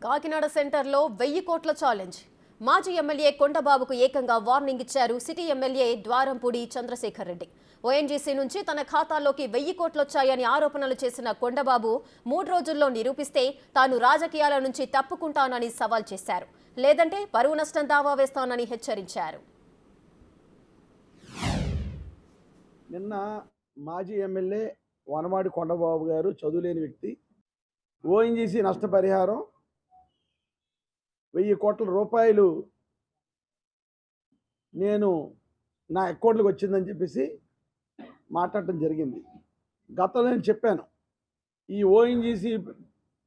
కాకినాడ సెంటర్లో 1000 కోట్ల ఛాలెంజ్. మాజీ ఎమ్మెల్యే కొండబాబుకు ఏకంగా వార్నింగ్ ఇచ్చారు city MLA Dwarampudi Chandrasekhar Reddy. ONGC నుంచి తన ఖాతాలోకి 1000 కోట్లొచ్చాయని ఆరోపణలు చేసిన కొండబాబు 3 రోజుల్లో నిరూపిస్తే తాను రాజకీయాల నుంచి తప్పుకుంటానని సవాల్ చేశారు. లేదంటే పరువు నష్టం దావా వేస్తానని హెచ్చరించారు. నిన్న మాజీ ఎమ్మెల్యే వనమాడి కొండబాబు గారు చదువులేని వ్యక్తి ఓఎన్జీసీ నష్టపరిహారం 1000 కోట్ల రూపాయలు నేను నా అకౌంట్లోకి వచ్చిందని చెప్పేసి మాట్లాడటం జరిగింది. గతంలో నేను చెప్పాను, ఈ ఓఎన్జీసీ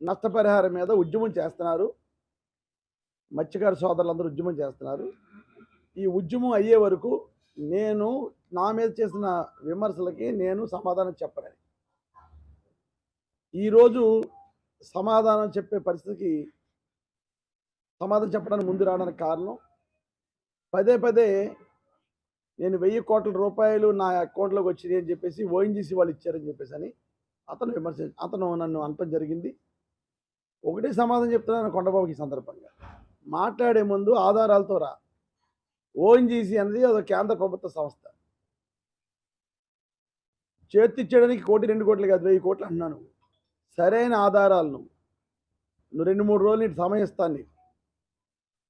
నష్టపరిహారం మీద ఉద్యమం చేస్తున్నారు, మత్స్యకార సోదరులందరూ ఉద్యమం చేస్తున్నారు. ఈ ఉద్యమం అయ్యే వరకు నేను నా మీద చేసిన విమర్శలకి నేను సమాధానం చెప్పలేను. ఈరోజు సమాధానం చెప్పే పరిస్థితికి సమాధానం చెప్పడానికి ముందు రావడానికి కారణం, పదే పదే నేను 1000 కోట్ల రూపాయలు నా అకౌంట్లోకి వచ్చినాయి అని చెప్పేసి ఓఎన్జీసీ వాళ్ళు ఇచ్చారని చెప్పేసి అని అతను నన్ను అనటం జరిగింది. ఒకటే సమాధానం చెప్తున్నాను కొండబాబుకి. ఈ సందర్భంగా మాట్లాడే ముందు ఆధారాలతో రా. ఓఎన్జీసీ అనేది అది కేంద్ర ప్రభుత్వ సంస్థ. చేతిచ్చేయడానికి 1 కోటి 2 కోట్లు కాదు, 1000 కోట్లు అంటున్నాను. సరైన ఆధారాలు నువ్వు 2-3 రోజులు నీకు సమయం ఇస్తాను. నీకు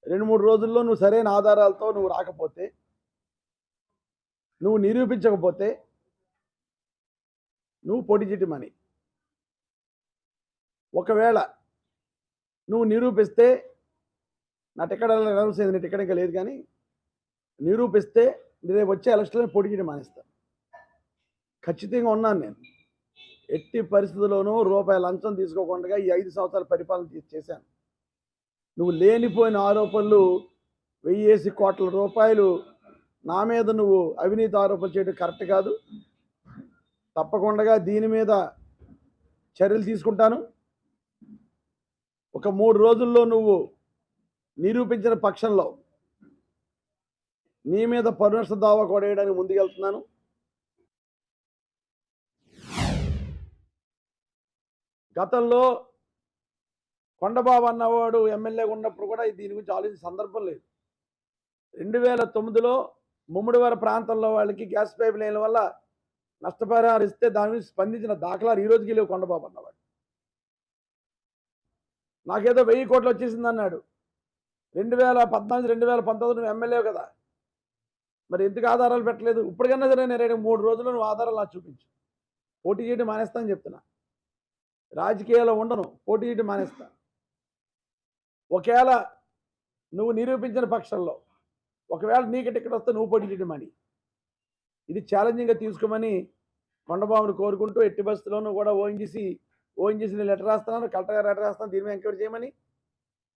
2-3 రోజుల్లో నువ్వు సరైన ఆధారాలతో నువ్వు రాకపోతే, నువ్వు నిరూపించకపోతే నువ్వు పోటీ చేయమని. ఒకవేళ నువ్వు నిరూపిస్తే నా టికెట్ అనౌన్స్ అయింది, నీ టికెట్ ఇంకా లేదు, కానీ నిరూపిస్తే రేపు వచ్చే ఎలక్షన్లో పోటీ చేయడం మానేస్తాను. ఖచ్చితంగా ఉన్నాను నేను. ఎట్టి పరిస్థితుల్లోనూ రూపాయి లంచం తీసుకోకుండా ఈ 5 సంవత్సరాల పరిపాలన చేశాను. నువ్వు లేనిపోయిన ఆరోపణలు 1000 కోట్ల రూపాయలు నా మీద నువ్వు అవినీతి ఆరోపణలు చేయడం కరెక్ట్ కాదు. తప్పకుండా దీని మీద చర్యలు తీసుకుంటాను. ఒక 3 రోజుల్లో నువ్వు నిరూపించిన పక్షంలో నీ మీద పరువు నష్టం దావా కూడా వేయడానికి ముందుకెళ్తున్నాను. గతంలో కొండబాబు అన్నవాడు ఎమ్మెల్యేగా ఉన్నప్పుడు కూడా దీని గురించి ఆలోచించే సందర్భం లేదు. 2009లో ముమ్మడివార ప్రాంతంలో వాళ్ళకి గ్యాస్ పైప్ లైన్ల వల్ల నష్టపరిహారం ఇస్తే దాని గురించి స్పందించిన దాఖలాలు ఈ రోజుకి లేవు. కొండబాబు అన్నవాడు నాకేదో 1000 కోట్లు వచ్చేసింది అన్నాడు. 2014 2019 నువ్వు ఎమ్మెల్యే కదా, మరి ఎందుకు ఆధారాలు పెట్టలేదు? ఇప్పటికన్నా సరే నేను 3 రోజుల్లో నువ్వు ఆధారాలు నాకు చూపించు. పోటీ చేయడం మానేస్తానని చెప్తున్నా. రాజకీయాల్లో ఉండను, పోటీ చేయడం మానేస్తా. ఒకవేళ నువ్వు నిరూపించిన పక్షంలో, ఒకవేళ నీకు టికెట్ వస్తే నువ్వు పోటీ చేయడం అని, ఇది ఛాలెంజింగ్గా తీసుకోమని కొండబాబుని కోరుకుంటూ, ఎట్టి బస్సులోనూ కూడా ఓఎన్జీసీని లెటర్ రాస్తున్నాను, కలెక్టర్ గారు లెటర్ రాస్తాను, దీని మీద ఎంక్వైరీ చేయమని.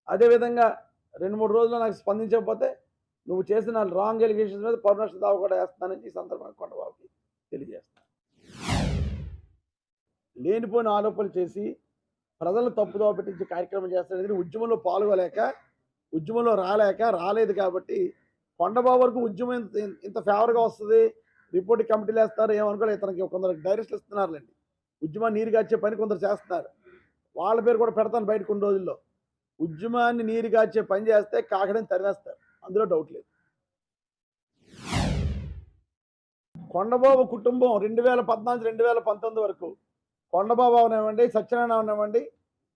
అదేవిధంగా 2-3 రోజుల్లో నాకు స్పందించకపోతే నువ్వు చేసిన రాంగ్ ఎలిగేషన్స్ మీద పరువు నష్టం దావా కూడా వేస్తానని ఈ సందర్భంగా కొండబాబుకి తెలియజేస్తాను. లేనిపోయిన ఆరోపణలు చేసి ప్రజలను తప్పుదోవ పెట్టించే కార్యక్రమం చేస్తాడు. ఉద్యమంలో పాల్గొలేక, ఉద్యమంలో రాలేదు కాబట్టి కొండబాబు వరకు ఉద్యమం ఇంత ఫేవర్గా వస్తుంది, రిపోర్ట్ కమిటీలు వేస్తారు ఏమనుకోలేదు. ఇతనికి కొందరు డైరెక్ట్లు ఇస్తున్నారులేండి. ఉద్యమాన్ని నీరుగార్చే పని కొందరు చేస్తున్నారు, వాళ్ళ పేరు కూడా పెడతాను బయట కొన్ని రోజుల్లో. ఉద్యమాన్ని నీరుగార్చే పని చేస్తే కాకడని తరివేస్తారు, అందులో డౌట్ లేదు. కొండబాబు కుటుంబం 2014-2019 వరకు కొండబాబు అవనివ్వండి, సత్యనారాయణ అవనివ్వండి,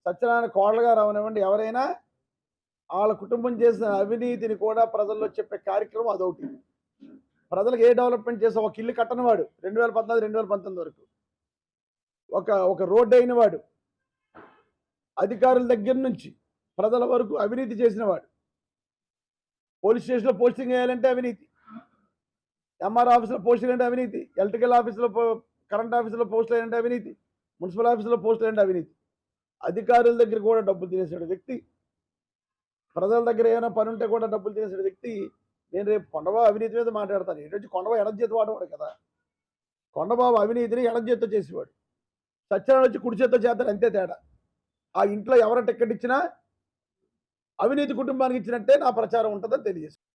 సత్యనారాయణ కోడలు గారు అవనివ్వండి, ఎవరైనా వాళ్ళ కుటుంబం చేసిన అవినీతిని కూడా ప్రజల్లో చెప్పే కార్యక్రమం అదొకటి. ప్రజలకు ఏ డెవలప్మెంట్ చేసా, ఒక ఇల్లు కట్టని వాడు 2014-2019 వరకు, ఒక రోడ్డు అయిన వాడు, అధికారుల దగ్గర నుంచి ప్రజల వరకు అవినీతి చేసిన వాడు. పోలీస్ స్టేషన్లో పోస్టింగ్ వేయాలంటే అవినీతి, ఎంఆర్ ఆఫీసులో పోస్టింగ్ అంటే అవినీతి, ఎలక్ట్రికల్ ఆఫీసులో కరెంట్ ఆఫీసులో పోస్టులు ఏంటంటే అవినీతి, మున్సిపల్ ఆఫీసులో పోస్టులు ఏంటంటే అవినీతి. అధికారుల దగ్గర కూడా డబ్బులు తినేసాడు వ్యక్తి, ప్రజల దగ్గర ఏమైనా పని ఉంటే కూడా డబ్బులు తినేసాడు వ్యక్తి. నేను రేపు కొండబాబు అవినీతి మీద మాట్లాడతాను. ఏంటంటే కొండబాబు ఎడచేతి వాడేవాడు కదా, కొండబాబు అవినీతిని ఎడచేత్తో చేసేవాడు, సత్యనారాయణ వచ్చి కుడి చేత్తో చేస్తాడు, అంతే తేడా. ఆ ఇంట్లో ఎవరు టికెట్ ఇచ్చినా అవినీతి కుటుంబానికి ఇచ్చినట్టే నా ప్రచారం ఉంటుందని తెలియజేస్తాను.